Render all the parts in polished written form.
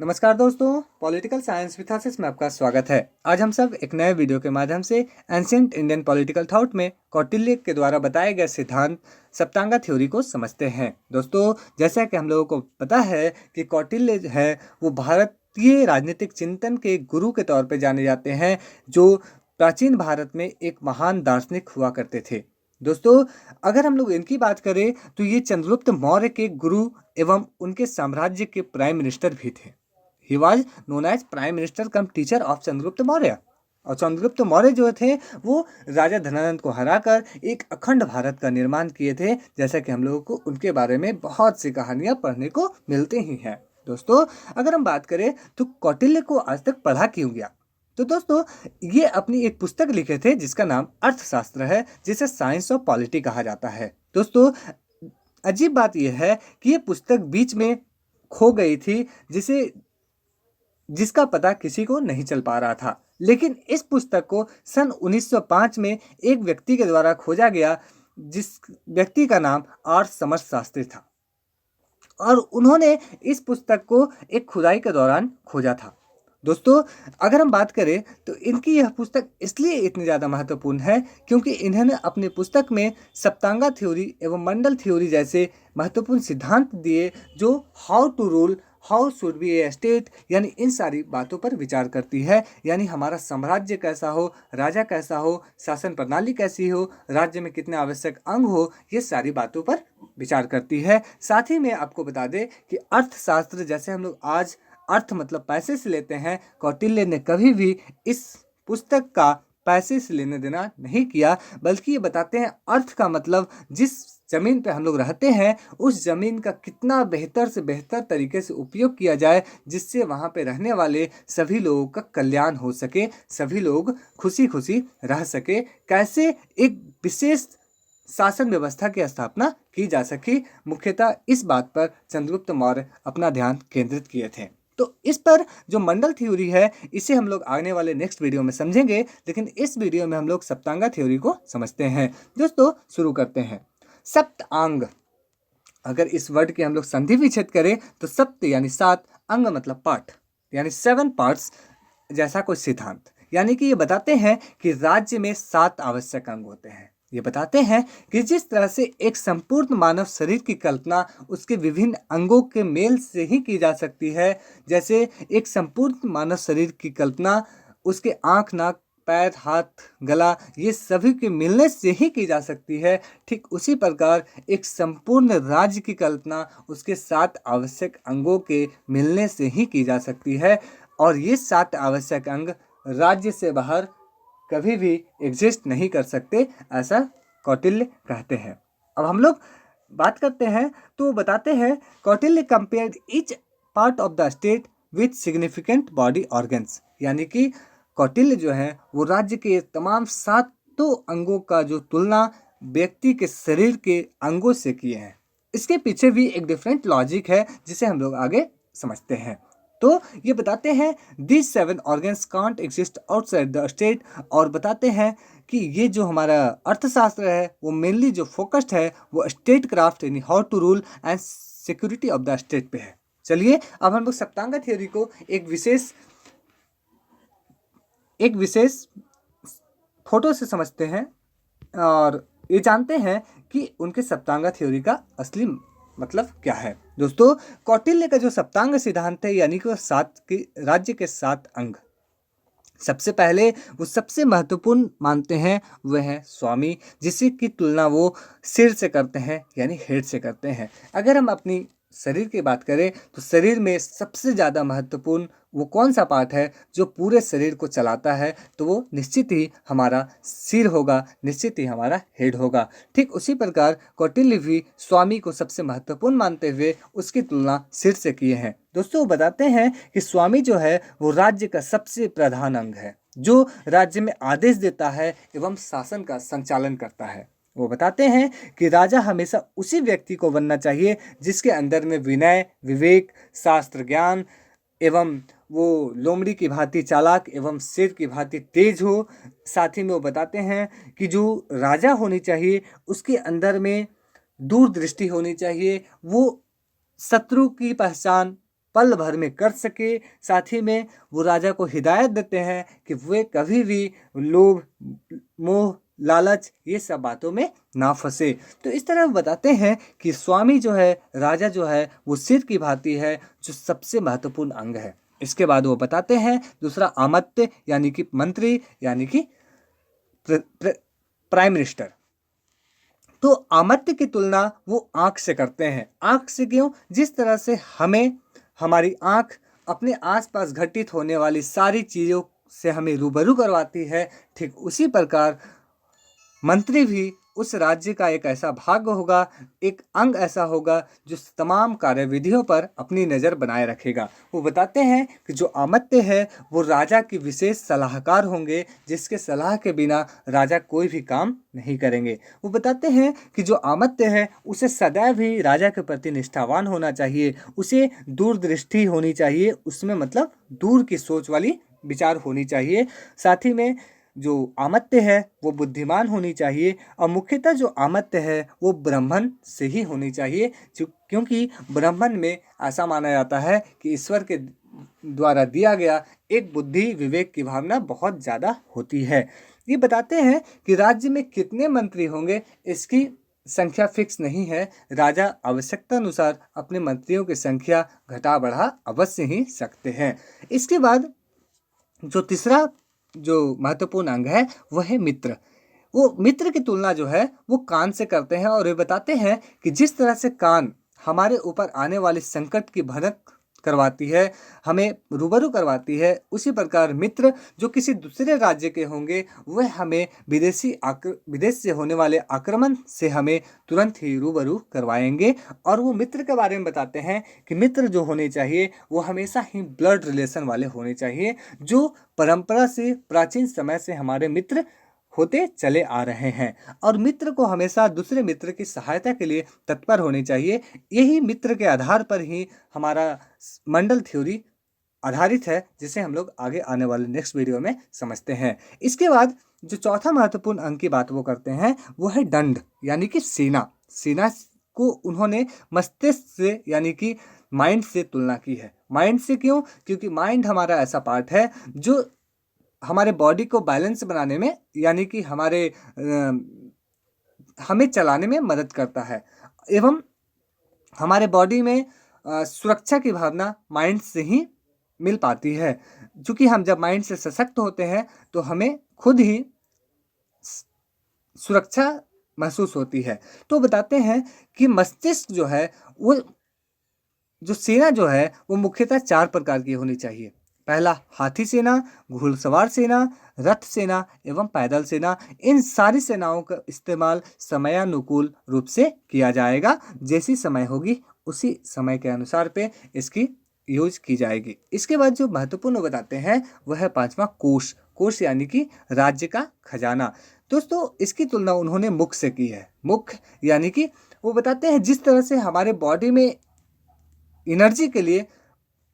नमस्कार दोस्तों, political science with आशीष में आपका स्वागत है। आज हम सब एक नए वीडियो के माध्यम से एंशिएंट इंडियन पॉलिटिकल थॉट में कौटिल्य के द्वारा बताए गए सिद्धांत सप्तांगा थ्योरी को समझते हैं। दोस्तों, जैसा कि हम लोगों को पता है कि कौटिल्य है वो भारतीय राजनीतिक चिंतन के गुरु के तौर पर जाने जाते हैं, जो प्राचीन भारत में एक महान दार्शनिक हुआ करते थे। दोस्तों, अगर हम लोग इनकी बात करें तो ये चंद्रगुप्त मौर्य के गुरु एवं उनके साम्राज्य के प्राइम मिनिस्टर भी थे। He was known as prime minister cum teacher of Chandragupta Maurya. और चंद्रगुप्त मौर्य जो थे वो राजा धनानंद को हराकर एक अखंड भारत का निर्माण किए थे, जैसा कि हम लोगों को उनके बारे में बहुत सी कहानियां पढ़ने को मिलती ही हैं। दोस्तों, अगर हम बात करें तो कौटिल्य को आज तक पढ़ा क्यों गया, तो दोस्तों ये अपनी एक पुस्तक लिखे थे जिसका नाम अर्थशास्त्र है, जिसे साइंस ऑफ पॉलिटी कहा जाता है। दोस्तों, अजीब बात यह है कि ये पुस्तक बीच में खो गई थी, जिसका पता किसी को नहीं चल पा रहा था। लेकिन इस पुस्तक को सन 1905 में एक व्यक्ति के द्वारा खोजा गया, जिस व्यक्ति का नाम आर समर शास्त्री था, और उन्होंने इस पुस्तक को एक खुदाई के दौरान खोजा था। दोस्तों, अगर हम बात करें तो इनकी यह पुस्तक इसलिए इतनी ज़्यादा महत्वपूर्ण है क्योंकि इन्होंने अपनी पुस्तक में सप्तांगा थ्योरी एवं मंडल थ्योरी जैसे महत्वपूर्ण सिद्धांत दिए, जो how to rule, how should be a state, यानी इन सारी बातों पर विचार करती है। यानी हमारा साम्राज्य कैसा हो, राजा कैसा हो, शासन प्रणाली कैसी हो, राज्य में कितने आवश्यक अंग हो, ये सारी बातों पर विचार करती है। साथ ही में आपको बता दें कि अर्थशास्त्र, जैसे हम लोग आज अर्थ मतलब पैसे से लेते हैं, कौटिल्य ने कभी भी इस पुस्तक का पैसे से लेने देना नहीं किया, बल्कि ये बताते हैं अर्थ का मतलब जिस जमीन पे हम लोग रहते हैं उस जमीन का कितना बेहतर से बेहतर तरीके से उपयोग किया जाए, जिससे वहाँ पे रहने वाले सभी लोगों का कल्याण हो सके, सभी लोग खुशी खुशी रह सके, कैसे एक विशेष शासन व्यवस्था की स्थापना की जा सके। मुख्यतः इस बात पर चंद्रगुप्त मौर्य अपना ध्यान केंद्रित किए थे। तो इस पर जो मंडल थ्योरी है, इसे हम लोग आने वाले नेक्स्ट वीडियो में समझेंगे, लेकिन इस वीडियो में हम लोग सप्तांगा थ्योरी को समझते हैं। दोस्तों, शुरू करते हैं। सप्तांग, अगर इस वर्ड के हम लोग संधि विच्छेद करें तो सप्त यानी सात, अंग मतलब पार्ट, यानी 7 पार्ट्स जैसा कोई सिद्धांत। यानी कि ये बताते हैं कि राज्य में 7 आवश्यक अंग होते हैं। ये बताते हैं कि जिस तरह से एक संपूर्ण मानव शरीर की कल्पना उसके विभिन्न अंगों के मेल से ही की जा सकती है, जैसे एक संपूर्ण मानव शरीर की कल्पना उसके आँख, नाक, पैर, हाथ, गला, ये सभी के मिलने से ही की जा सकती है, ठीक उसी प्रकार एक संपूर्ण राज्य की कल्पना उसके 7 आवश्यक अंगों के मिलने से ही की जा सकती है। और ये 7 आवश्यक अंग राज्य से बाहर कभी भी एग्जिस्ट नहीं कर सकते, ऐसा कौटिल्य कहते हैं। अब हम लोग बात करते हैं तो बताते हैं, Kautilya compared each part of the state with significant body organs. यानी कि कौटिल्य जो है वो राज्य के तमाम 7 अंगों का जो तुलना व्यक्ति के शरीर के अंगों से किए हैं। इसके पीछे भी एक डिफरेंट लॉजिक है जिसे हम लोग आगे समझते हैं। तो ये बताते हैं this 7 organs can't exist outside the state, और बताते हैं कि ये जो हमारा अर्थशास्त्र है वो मेनली जो फोकस्ड है वो स्टेट क्राफ्ट यानी how to rule and security of the state पे है। चलिए अब हम लोग सप्तांगा थ्योरी को एक विशेष फोटो से समझते हैं और ये जानते हैं कि उनके सप्तांगा थ्योरी का असली मतलब क्या है। दोस्तों, कौटिल्य का जो सप्तांग सिद्धांत है, यानी कि राज्य के 7 अंग, सबसे पहले वो सबसे महत्वपूर्ण मानते हैं वह है स्वामी, जिसकी की तुलना वो सिर से करते हैं, यानी हेड से करते हैं। अगर हम अपनी शरीर की बात करें तो शरीर में सबसे ज़्यादा महत्वपूर्ण वो कौन सा पार्ट है जो पूरे शरीर को चलाता है, तो वो निश्चित ही हमारा सिर होगा, निश्चित ही हमारा हेड होगा। ठीक उसी प्रकार कौटिल्य भी स्वामी को सबसे महत्वपूर्ण मानते हुए उसकी तुलना सिर से किए हैं। दोस्तों, बताते हैं कि स्वामी जो है वो राज्य का सबसे प्रधान अंग है, जो राज्य में आदेश देता है एवं शासन का संचालन करता है। वो बताते हैं कि राजा हमेशा उसी व्यक्ति को बनना चाहिए जिसके अंदर में विनय, विवेक, शास्त्र ज्ञान एवं वो लोमड़ी की भांति चालाक एवं शेर की भांति तेज हो। साथ ही में वो बताते हैं कि जो राजा होनी चाहिए उसके अंदर में दूरदृष्टि होनी चाहिए, वो शत्रु की पहचान पल भर में कर सके। साथ ही में वो राजा को हिदायत देते हैं कि वे कभी भी लोभ, मोह, लालच ये सब बातों में ना फंसे। तो इस तरह बताते हैं कि स्वामी जो है, राजा जो है, वो सिर की भांति है जो सबसे महत्वपूर्ण अंग है। इसके बाद वो बताते हैं दूसरा आमत्य यानी कि मंत्री यानी कि प्राइम मिनिस्टर। तो आमत्य की तुलना वो आंख से करते हैं। आंख से क्यों? जिस तरह से हमें हमारी आंख अपने आसपास घटित होने वाली सारी चीज़ों से हमें रूबरू करवाती है, ठीक उसी प्रकार मंत्री भी उस राज्य का एक ऐसा भाग होगा, एक अंग ऐसा होगा जो तमाम कार्यविधियों पर अपनी नज़र बनाए रखेगा। वो बताते हैं कि जो आमत्य है वो राजा की विशेष सलाहकार होंगे, जिसके सलाह के बिना राजा कोई भी काम नहीं करेंगे। वो बताते हैं कि जो आमत्य है उसे सदैव ही राजा के प्रति निष्ठावान होना चाहिए, उसे दूरदृष्टि होनी चाहिए, उसमें मतलब दूर की सोच वाली विचार होनी चाहिए। साथ ही में जो आमत्य है वो बुद्धिमान होनी चाहिए, और मुख्यतः जो आमत्य है वो ब्राह्मण से ही होनी चाहिए, क्योंकि ब्राह्मण में ऐसा माना जाता है कि ईश्वर के द्वारा दिया गया एक बुद्धि विवेक की भावना बहुत ज़्यादा होती है। ये बताते हैं कि राज्य में कितने मंत्री होंगे इसकी संख्या फिक्स नहीं है। राजा आवश्यकता अनुसार अपने मंत्रियों की संख्या घटा बढ़ा अवश्य ही सकते हैं। इसके बाद जो तीसरा जो महत्वपूर्ण अंग है वह है मित्र। वो मित्र की तुलना जो है वो कान से करते हैं, और ये बताते हैं कि जिस तरह से कान हमारे ऊपर आने वाले संकट की भनक करवाती है, हमें रूबरू करवाती है, उसी प्रकार मित्र जो किसी दूसरे राज्य के होंगे वह हमें विदेश से होने वाले आक्रमण से हमें तुरंत ही रूबरू करवाएंगे। और वो मित्र के बारे में बताते हैं कि मित्र जो होने चाहिए वो हमेशा ही ब्लड रिलेशन वाले होने चाहिए, जो परंपरा से प्राचीन समय से हमारे मित्र होते चले आ रहे हैं, और मित्र को हमेशा दूसरे मित्र की सहायता के लिए तत्पर होने चाहिए। यही मित्र के आधार पर ही हमारा मंडल थ्योरी आधारित है, जिसे हम लोग आगे आने वाले नेक्स्ट वीडियो में समझते हैं। इसके बाद जो चौथा महत्वपूर्ण अंग की बात वो करते हैं वो है दंड यानी कि सेना। सेना को उन्होंने मस्तिष्क से यानी कि माइंड से तुलना की है। माइंड से क्यों? क्योंकि माइंड हमारा ऐसा पार्ट है जो हमारे बॉडी को बैलेंस बनाने में यानी कि हमें चलाने में मदद करता है, एवं हमारे बॉडी में सुरक्षा की भावना माइंड से ही मिल पाती है। क्योंकि हम जब माइंड से सशक्त होते हैं तो हमें खुद ही सुरक्षा महसूस होती है। तो बताते हैं कि मस्तिष्क जो है वो जो सेना जो है वो मुख्यतः 4 प्रकार की होनी चाहिए। पहला हाथी सेना, घुड़सवार सेना, रथ सेना एवं पैदल सेना। इन सारी सेनाओं का इस्तेमाल समयानुकूल रूप से किया जाएगा। जैसी समय होगी उसी समय के अनुसार पे इसकी यूज की जाएगी। इसके बाद जो महत्वपूर्ण बताते हैं वह है 5वां कोष। कोष यानी कि राज्य का खजाना। दोस्तों इसकी तुलना उन्होंने मुख से की है। मुख यानी कि वो बताते हैं जिस तरह से हमारे बॉडी में एनर्जी के लिए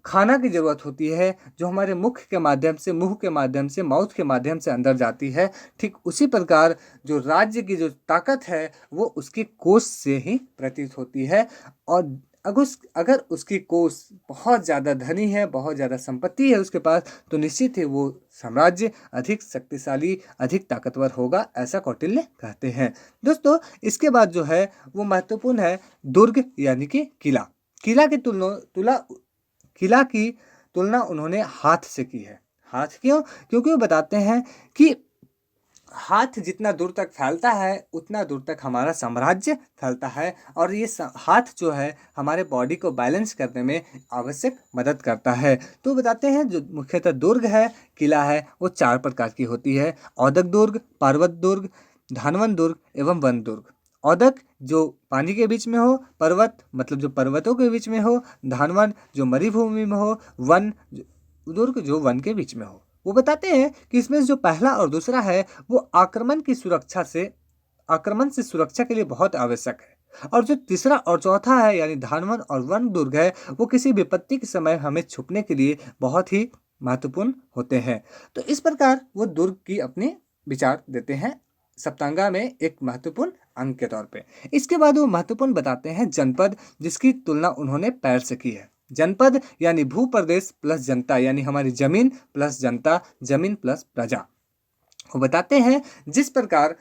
खाना की ज़रूरत होती है, जो हमारे मुख के माध्यम से, मुंह के माध्यम से, माउथ के माध्यम से अंदर जाती है, ठीक उसी प्रकार जो राज्य की जो ताकत है वो उसकी कोष से ही प्रतीत होती है। और अगर उसकी कोष बहुत ज़्यादा धनी है, बहुत ज़्यादा संपत्ति है उसके पास, तो निश्चित ही वो साम्राज्य अधिक शक्तिशाली, अधिक ताकतवर होगा, ऐसा कौटिल्य कहते हैं। दोस्तों इसके बाद जो है वो महत्वपूर्ण है दुर्ग यानी कि किला। किला की तुलना उन्होंने हाथ से की है। हाथ क्यों? क्योंकि वो बताते हैं कि हाथ जितना दूर तक फैलता है उतना दूर तक हमारा साम्राज्य फैलता है, और ये हाथ जो है हमारे बॉडी को बैलेंस करने में आवश्यक मदद करता है। तो बताते हैं जो मुख्यतः दुर्ग है, किला है, वो 4 प्रकार की होती है। औदक दुर्ग, पर्वत दुर्ग, धानवन दुर्ग एवं वन दुर्ग। औदक जो पानी के बीच में हो, पर्वत मतलब जो पर्वतों के बीच में हो, धानवन जो मरुभूमि में हो, वन दुर्ग जो वन के बीच में हो। वो बताते हैं कि इसमें जो पहला और दूसरा है वो आक्रमण से सुरक्षा के लिए बहुत आवश्यक है, और जो तीसरा और चौथा है यानी धानवन और वन दुर्ग है वो किसी विपत्ति के समय हमें छुपने के लिए बहुत ही महत्वपूर्ण होते हैं। तो इस प्रकार वो दुर्ग की अपने विचार देते हैं सप्तांगा में एक महत्वपूर्ण अंग के तौर पे। इसके बाद वो महत्वपूर्ण बताते हैं जनपद, जिसकी तुलना उन्होंने पैर से की है। जनपद यानी भू प्रदेश प्लस जनता यानी हमारी जमीन प्लस जनता, जमीन प्लस प्रजा। वो बताते हैं जिस प्रकार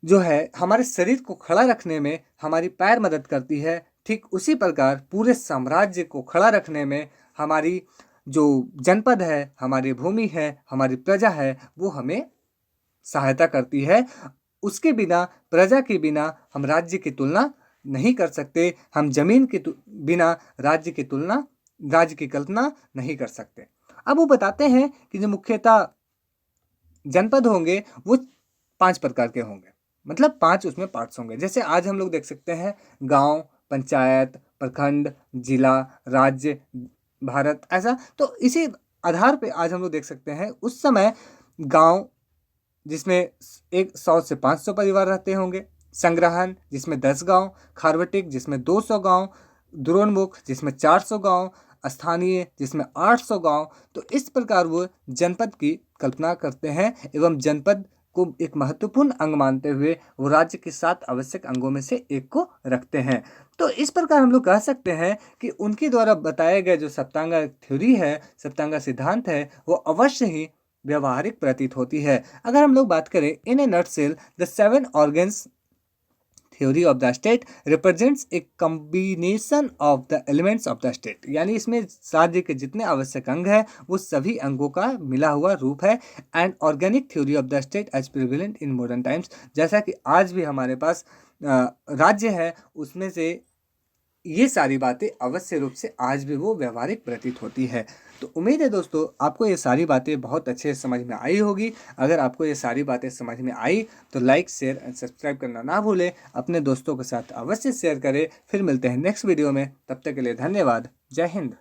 जो है हमारे शरीर को खड़ा रखने में हमारी पैर मदद करती है, ठीक उसी प्रकार पूरे साम्राज्य को खड़ा रखने में हमारी जो जनपद है, हमारी भूमि है, हमारी प्रजा है, वो हमें सहायता करती है। उसके बिना, प्रजा के बिना हम राज्य की तुलना नहीं कर सकते, हम जमीन के बिना राज्य की कल्पना नहीं कर सकते। अब वो बताते हैं कि जो मुख्यतः जनपद होंगे वो 5 प्रकार के होंगे, मतलब 5 उसमें पार्ट्स होंगे। जैसे आज हम लोग देख सकते हैं गांव, पंचायत, प्रखंड, जिला, राज्य, भारत, ऐसा। तो इसी आधार पे आज हम लोग देख सकते हैं उस समय गांव जिसमें 100 से 500 परिवार रहते होंगे, संग्रहण जिसमें 10 गांव, खारवटिक जिसमें 200 गांव, दुरोन्मुख जिसमें 400 गांव, स्थानीय जिसमें 800 गांव। तो इस प्रकार वो जनपद की कल्पना करते हैं एवं जनपद को एक महत्वपूर्ण अंग मानते हुए वो राज्य के 7 आवश्यक अंगों में से एक को रखते हैं। तो इस प्रकार हम लोग कह सकते हैं कि उनके द्वारा बताया गया जो सप्तांगा थ्योरी है, सप्तांगा सिद्धांत है, वो अवश्य ही व्यवहारिक प्रतीत होती है। अगर हम लोग बात करें in a nutshell, the 7 organs theory of the state represents a combination of the elements of the state, यानी इसमें राज्य के जितने आवश्यक अंग हैं वो सभी अंगों का मिला हुआ रूप है। And organic theory of the state as prevalent in modern times, जैसा कि आज भी हमारे पास राज्य है, उसमें से ये सारी बातें अवश्य रूप से आज भी वो व्यवहारिक प्रतीत होती है। तो उम्मीद है दोस्तों आपको ये सारी बातें बहुत अच्छे से समझ में आई होगी। अगर आपको ये सारी बातें समझ में आई तो लाइक, शेयर एंड सब्सक्राइब करना ना भूलें, अपने दोस्तों के साथ अवश्य शेयर करें। फिर मिलते हैं नेक्स्ट वीडियो में, तब तक के लिए धन्यवाद। जय हिंद।